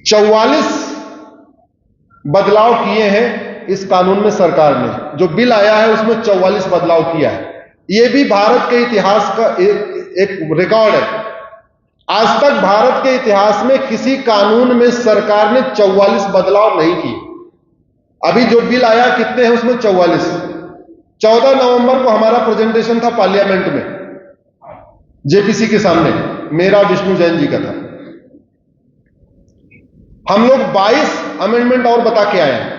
44 बदलाव किए हैं इस कानून में सरकार ने। जो बिल आया है उसमें 44 बदलाव किया है। यह भी भारत के इतिहास का एक रिकॉर्ड है। आज तक भारत के इतिहास में किसी कानून में सरकार ने 44 बदलाव नहीं किए। अभी जो बिल आया कितने हैं उसमें 44। 14 नवंबर को हमारा प्रेजेंटेशन था पार्लियामेंट में, जेपीसी के सामने, मेरा विष्णु जैन जी का था। हम लोग 22 अमेंडमेंट और बता के आए हैं।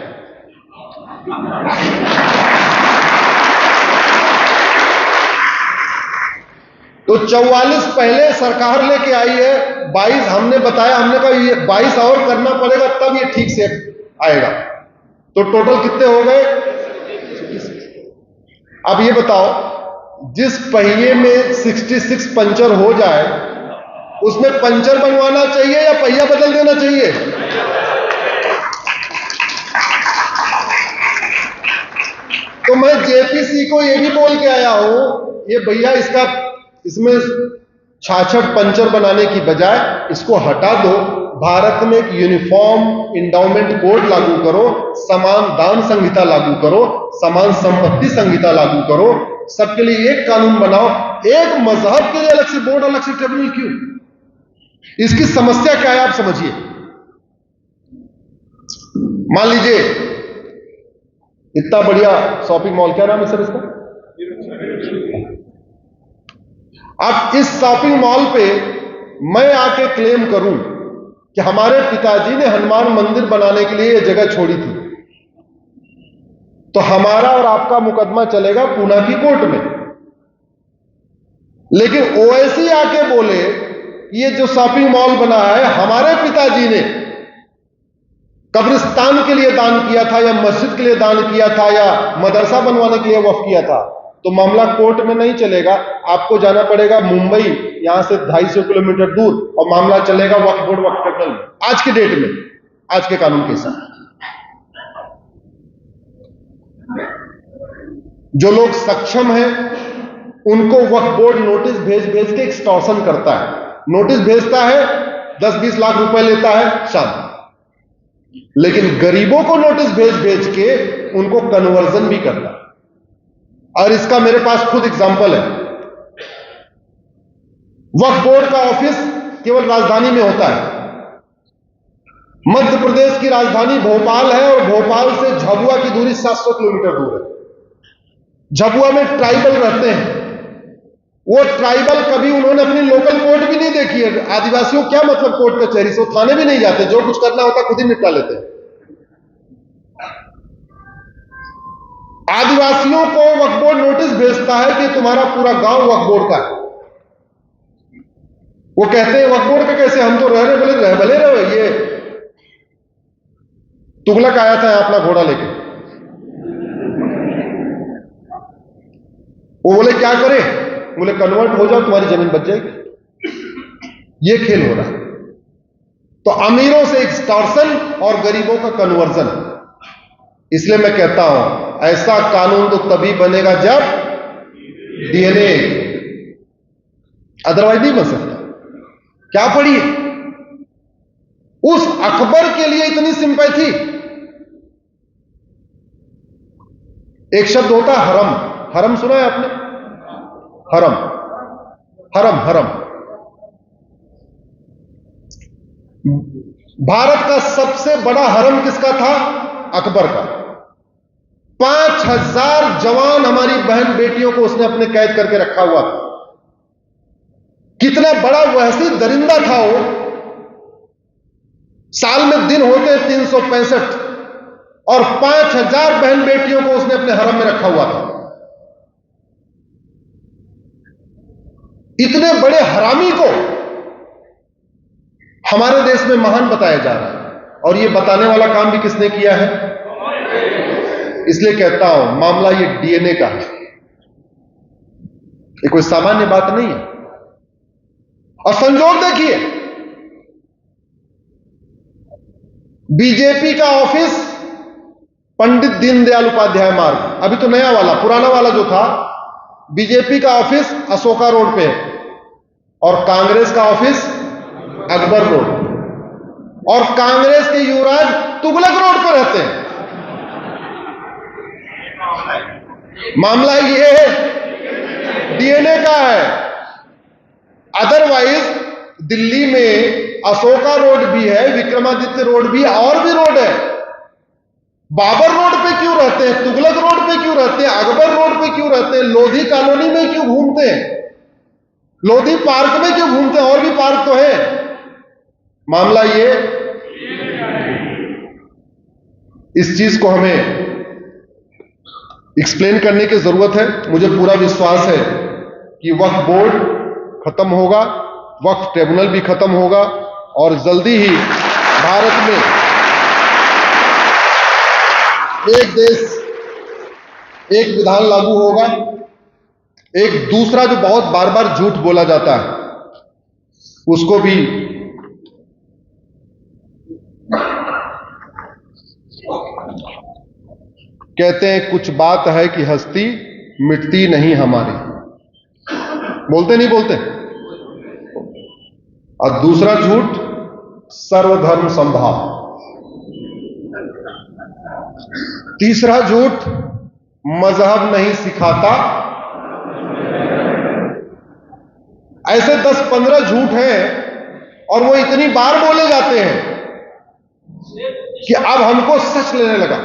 तो 44 पहले सरकार लेके आई है, 22 हमने बताया, हमने कहा ये 22 और करना पड़ेगा तब ये ठीक से आएगा। तो टोटल कितने हो गए? अब ये बताओ, जिस पहिए में 66 पंचर हो जाए उसमें पंचर बनवाना चाहिए या पहिया बदल देना चाहिए? तो मैं जेपीसी को ये भी बोल के आया हूं, ये भैया इसमें 66 पंचर बनाने की बजाय इसको हटा दो, भारत में एक यूनिफॉर्म इंडाउमेंट कोड लागू करो, समान दान संहिता लागू करो, समान संपत्ति संहिता लागू करो, सबके लिए एक कानून बनाओ। एक मजहब के लिए अलग से बोर्ड, अलग से ट्रिब्यूनल क्यों? इसकी समस्या क्या है आप समझिए। मान लीजिए इतना बढ़िया शॉपिंग मॉल, क्या नाम है सर इसका? अब इस शॉपिंग मॉल पे मैं आके क्लेम करूं कि हमारे पिताजी ने हनुमान मंदिर बनाने के लिए यह जगह छोड़ी थी, तो हमारा और आपका मुकदमा चलेगा पूना की कोर्ट में। लेकिन ओवैसी आके बोले ये जो शॉपिंग मॉल बना है हमारे पिताजी ने कब्रिस्तान के लिए दान किया था, या मस्जिद के लिए दान किया था, या मदरसा बनवाने के लिए वक्फ किया था, तो मामला कोर्ट में नहीं चलेगा। आपको जाना पड़ेगा मुंबई, यहां से 250 किलोमीटर दूर, और मामला चलेगा वक्फ बोर्ड, वक्फ ट्रिब्यूनल में। आज के डेट में, आज के कानून के हिसाब। जो लोग सक्षम हैं उनको वक्फ बोर्ड नोटिस भेज भेज के एक्सटॉर्शन करता है। नोटिस भेजता है, 10-20 लाख रुपए लेता है, शांत। लेकिन गरीबों को नोटिस भेज भेज के उनको कन्वर्जन भी करता है। और इसका मेरे पास खुद एग्जांपल है। वक्फ बोर्ड का ऑफिस केवल राजधानी में होता है। मध्य प्रदेश की राजधानी भोपाल है, और भोपाल से झाबुआ की दूरी 700 किलोमीटर दूर है। झाबुआ में ट्राइबल रहते हैं। वो ट्राइबल कभी उन्होंने अपनी लोकल कोर्ट भी नहीं देखी है। आदिवासियों क्या मतलब कोर्ट कचहरी से? वो थाने भी नहीं जाते, जो कुछ करना होता खुद ही निपटा लेते हैं। आदिवासियों को वक्फ बोर्ड नोटिस भेजता है कि तुम्हारा पूरा गांव वक्फ बोर्ड का है। वो कहते हैं वक्फ बोर्ड का कैसे? हम तो रह रहे, बोले भले रहो। ये तुगलक आया था अपना घोड़ा लेके, वो बोले क्या करें? बोले कन्वर्ट हो जाओ, तुम्हारी जमीन बच जाएगी। ये खेल हो रहा है। तो अमीरों से एक्सटॉर्शन और गरीबों का कन्वर्जन। इसलिए मैं कहता हूं ऐसा कानून तो तभी बनेगा जब डीएनए, अदरवाइज नहीं बन सकता। क्या पढ़िए, उस अकबर के लिए इतनी सिंपैथी। एक शब्द होता है हरम। हरम सुना है आपने? हरम, हरम, हरम। भारत का सबसे बड़ा हरम किसका था? अकबर का। 5000 जवान हमारी बहन बेटियों को उसने अपने कैद करके रखा हुआ था। कितना बड़ा वहशी दरिंदा था वो। साल में दिन होते 365, और 5000 बहन बेटियों को उसने अपने हरम में रखा हुआ था। इतने बड़े हरामी को हमारे देश में महान बताया जा रहा है, और ये बताने वाला काम भी किसने किया है? इसलिए कहता हूं मामला ये डीएनए का है, ये कोई सामान्य बात नहीं है। और संजोग देखिए, बीजेपी का ऑफिस पंडित दीनदयाल उपाध्याय मार्ग, अभी तो नया वाला, पुराना वाला जो था, बीजेपी का ऑफिस अशोका रोड पे है, और कांग्रेस का ऑफिस अकबर रोड। और कांग्रेस के युवराज तुगलक रोड पर रहते हैं। मामला ये है, डीएनए का है। अदरवाइज दिल्ली में अशोका रोड भी है, विक्रमादित्य रोड भी है, और भी रोड है। बाबर रोड पे क्यों रहते हैं, तुगलक रोड पे क्यों रहते हैं, अकबर रोड पे क्यों रहते हैं, लोधी कॉलोनी में क्यों घूमते हैं, लोधी पार्क में क्यों घूमते हैं, और भी पार्क तो है। मामला ये, इस चीज को हमें एक्सप्लेन करने की जरूरत है। मुझे पूरा विश्वास है कि वक्फ बोर्ड खत्म होगा, वक्फ ट्रिब्यूनल भी खत्म होगा, और जल्दी ही भारत में एक देश एक विधान लागू होगा। एक दूसरा जो बहुत बार बार झूठ बोला जाता है, उसको भी कहते हैं, कुछ बात है कि हस्ती मिटती नहीं हमारी। बोलते नहीं बोलते। और दूसरा झूठ, सर्वधर्म समभाव। तीसरा झूठ, मजहब नहीं सिखाता। ऐसे 10-15 झूठ हैं, और वो इतनी बार बोले जाते हैं कि अब हमको सच लेने लगा।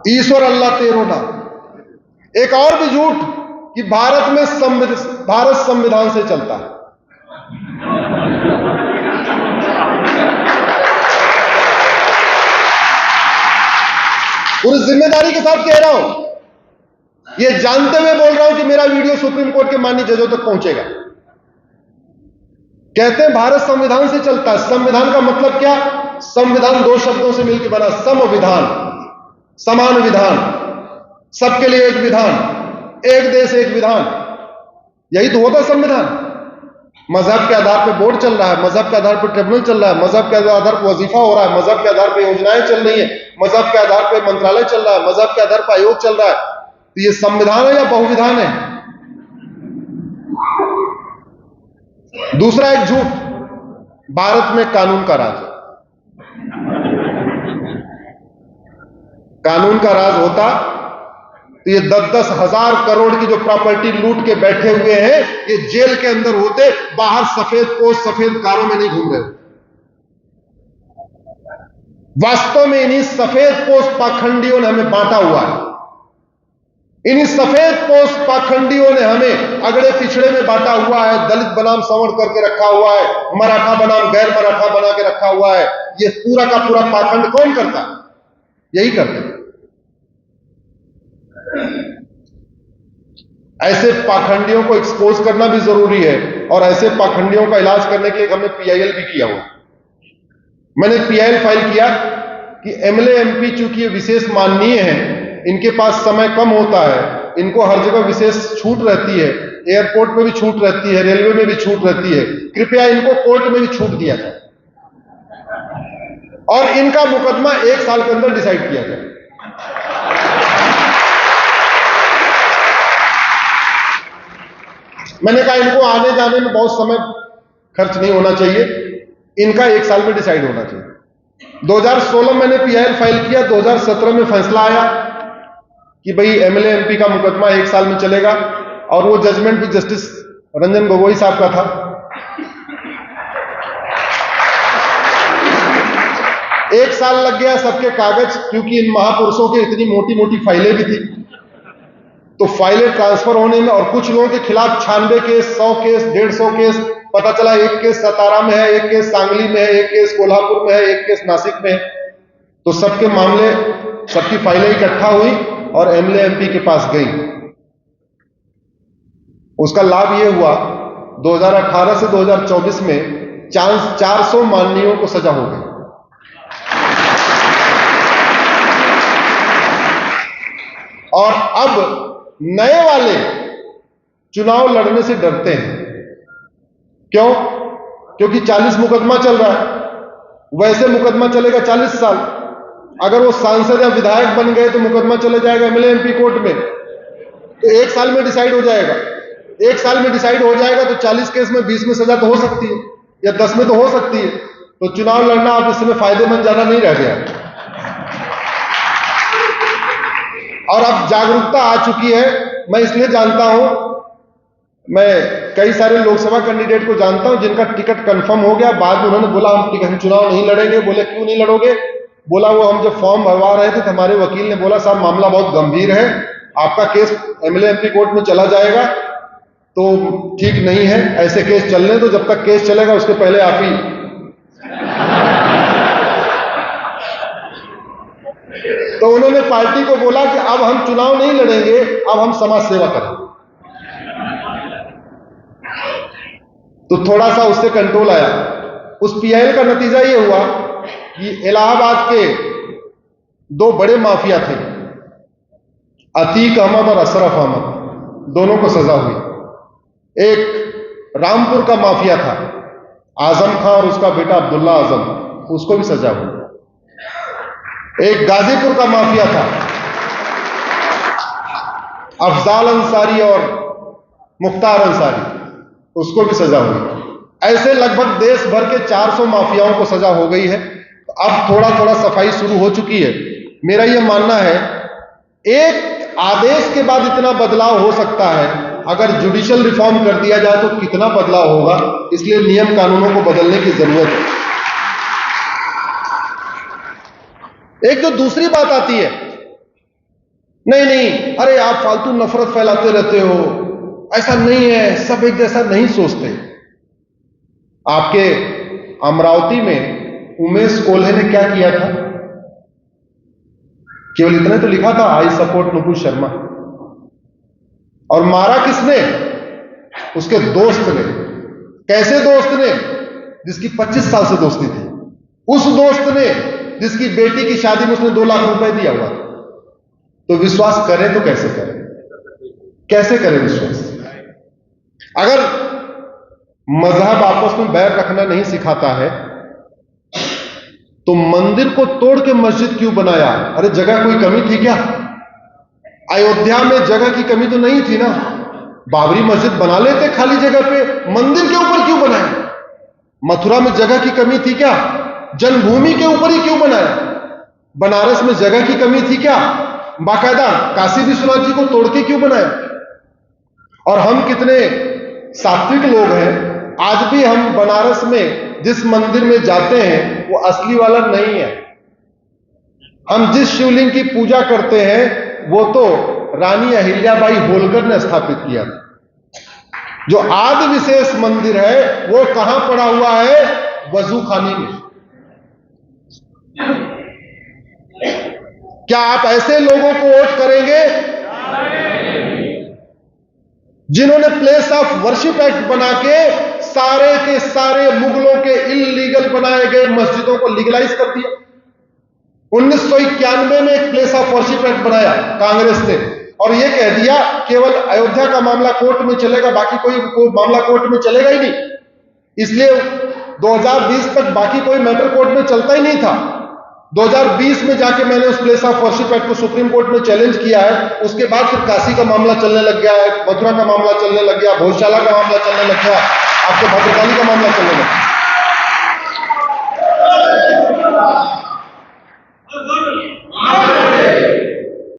ईश्वर अल्लाह तेरो ना। एक और भी झूठ कि भारत में भारत संविधान से चलता है। पूरी जिम्मेदारी के साथ कह रहा हूं, यह जानते हुए बोल रहा हूं कि मेरा वीडियो सुप्रीम कोर्ट के माननीय जजों तक पहुंचेगा। कहते हैं भारत संविधान से चलता है। संविधान का मतलब क्या? संविधान 2 शब्दों से मिलकर बना, संविधान, समान विधान, सबके लिए एक विधान, एक देश एक विधान। यही तो होता संविधान। मजहब के आधार पर बोर्ड चल रहा है, मजहब के आधार पर ट्रिब्यूनल चल रहा है, मजहब के आधार पर वजीफा हो रहा है, मजहब के आधार पर योजनाएं चल रही है, मजहब के आधार पर मंत्रालय चल रहा है, मजहब के आधार पर आयोग चल रहा है। तो ये संविधान है या बहुविधान है? दूसरा एक झूठ, भारत में कानून का राज है। कानून का राज होता तो ये 10-10 हजार करोड़ की जो प्रॉपर्टी लूट के बैठे हुए हैं, ये जेल के अंदर होते, बाहर सफेद पोश सफेद कारों में नहीं घूम रहे। वास्तव में इन्हीं सफेद पोश पाखंडियों ने हमें बांटा हुआ है। इन्हीं सफेद पोश पाखंडियों ने हमें अगड़े पिछड़े में बांटा हुआ है। दलित बनाम सवर्ण करके रखा हुआ है, मराठा बनाम गैर मराठा बना के रखा हुआ है। ये पूरा का पूरा पाखंड कौन करता है? यही करते हैं। ऐसे पाखंडियों को एक्सपोज करना भी जरूरी है, और ऐसे पाखंडियों का इलाज करने के लिए हमने पीआईएल भी किया हुआ। मैंने पीआईएल फाइल किया कि एमएलए एमपी चूंकि ये विशेष माननीय है, इनके पास समय कम होता है, इनको हर जगह विशेष छूट रहती है, एयरपोर्ट में भी छूट रहती है, रेलवे में भी छूट रहती है, कृपया इनको कोर्ट में भी छूट दिया जाए और इनका मुकदमा 1 साल के अंदर डिसाइड किया जाए। मैंने कहा इनको आने जाने में बहुत समय खर्च नहीं होना चाहिए, इनका 1 साल में डिसाइड होना चाहिए। 2016 मैंने पीआईएल फाइल किया, 2017 में फैसला आया कि भाई एमएलए एमपी का मुकदमा 1 साल में चलेगा, और वो जजमेंट भी जस्टिस रंजन गोगोई साहब का था। एक साल लग गया सबके कागज, क्योंकि इन महापुरुषों के इतनी मोटी मोटी फाइलें भी थी, तो फाइलें ट्रांसफर होने में, और कुछ लोगों के खिलाफ 96 केस, 100 केस, 150 केस, पता चला एक केस सतारा में है, एक केस सांगली में है, एक केस कोल्हापुर में है, एक केस नासिक में है। तो सबके मामले, सबकी फाइलें इकट्ठा हुई और एमएलए एमपी के पास गई। उसका लाभ यह हुआ 2018 से 2024 में 400 माननीयों को सजा हो गई। और अब नए वाले चुनाव लड़ने से डरते हैं। क्यों? क्योंकि 40 मुकदमा चल रहा है, वैसे मुकदमा चलेगा 40 साल। अगर वो सांसद या विधायक बन गए तो मुकदमा चले जाएगा एमएलए एमपी कोर्ट में, तो 1 साल में डिसाइड हो जाएगा। 1 साल में डिसाइड हो जाएगा तो 40 केस में 20 में सजा तो हो सकती है, या 10 में तो हो सकती है। तो चुनाव लड़ना अब इसमें फायदेमंद ज्यादा नहीं रह गया। और अब जागरूकता आ चुकी है। मैं इसलिए जानता हूं, मैं कई सारे लोकसभा कैंडिडेट को जानता हूं जिनका टिकट कंफर्म हो गया, बाद में उन्होंने बोला हम चुनाव नहीं लड़ेंगे। बोले क्यों नहीं लड़ोगे? बोला वो हम जब फॉर्म भरवा रहे थे तो हमारे वकील ने बोला साहब मामला बहुत गंभीर है, आपका केस एमएलए एमपी कोर्ट में चला जाएगा, तो ठीक नहीं है, ऐसे केस चलने तो जब तक केस चलेगा उसके पहले आप ही। तो उन्होंने पार्टी को बोला कि अब हम चुनाव नहीं लड़ेंगे, अब हम समाज सेवा करेंगे। तो थोड़ा सा उससे कंट्रोल आया। उस पीआईएल का नतीजा ये हुआ कि इलाहाबाद के दो बड़े माफिया थे, अतीक अहमद और अशरफ अहमद, दोनों को सजा हुई। एक रामपुर का माफिया था आजम खां और उसका बेटा अब्दुल्ला आजम, उसको भी सजा हुई। एक गाजीपुर का माफिया था अफजाल अंसारी और मुख्तार अंसारी, उसको भी सजा हुई। ऐसे लगभग देश भर के 400 माफियाओं को सजा हो गई है। अब थोड़ा थोड़ा सफाई शुरू हो चुकी है। मेरा यह मानना है एक आदेश के बाद इतना बदलाव हो सकता है, अगर जुडिशियल रिफॉर्म कर दिया जाए तो कितना बदलाव होगा। इसलिए नियम कानूनों को बदलने की जरूरत है। एक जो दूसरी बात आती है, नहीं अरे आप फालतू नफरत फैलाते रहते हो, ऐसा नहीं है, सब एक जैसा नहीं सोचते। आपके अमरावती में उमेश कोल्हे ने क्या किया था? केवल इतने तो लिखा था आई सपोर्ट नुपुर शर्मा, और मारा किसने? उसके दोस्त ने। कैसे दोस्त ने? जिसकी 25 साल से दोस्ती थी, उस दोस्त ने जिसकी बेटी की शादी में उसने 2 लाख रुपए दिया हुआ। तो विश्वास करें तो कैसे करें? कैसे करें विश्वास? अगर मजहब आपस में बैर रखना नहीं सिखाता है तो मंदिर को तोड़ के मस्जिद क्यों बनाया? अरे जगह कोई कमी थी क्या? अयोध्या में जगह की कमी तो नहीं थी ना, बाबरी मस्जिद बना लेते खाली जगह पे, मंदिर के ऊपर क्यों बनाया? मथुरा में जगह की कमी थी क्या? जन्मभूमि के ऊपर ही क्यों बनाया? बनारस में जगह की कमी थी क्या? बाकायदा काशी विश्वनाथ जी को तोड़ के क्यों बनाया? और हम कितने सात्विक लोग हैं, आज भी हम बनारस में जिस मंदिर में जाते हैं वो असली वाला नहीं है। हम जिस शिवलिंग की पूजा करते हैं वो तो रानी अहिल्याबाई होलकर ने स्थापित किया था। जो आदि विशेष मंदिर है वो कहां पड़ा हुआ है? वजू खाने में। क्या आप ऐसे लोगों को वोट करेंगे जिन्होंने प्लेस ऑफ वर्शिप एक्ट बना के सारे मुगलों के इल्लीगल बनाए गए मस्जिदों को लीगलाइज कर दिया? 1991 में एक प्लेस ऑफ वर्शिप एक्ट बनाया कांग्रेस ने, और यह कह दिया केवल अयोध्या का मामला कोर्ट में चलेगा, बाकी कोई मामला कोर्ट में चलेगा ही नहीं। इसलिए 2020 तक बाकी कोई मैटर कोर्ट में चलता ही नहीं था। 2020 में जाके मैंने उस प्लेस ऑफ वर्शिप एक्ट को सुप्रीम कोर्ट में चैलेंज किया है। उसके बाद फिर काशी का मामला चलने लग गया है, मथुरा का मामला चलने लग गया, भोजशाला का मामला चलने लग गया, आपके भद्रकाली का मामला चलने लग गया।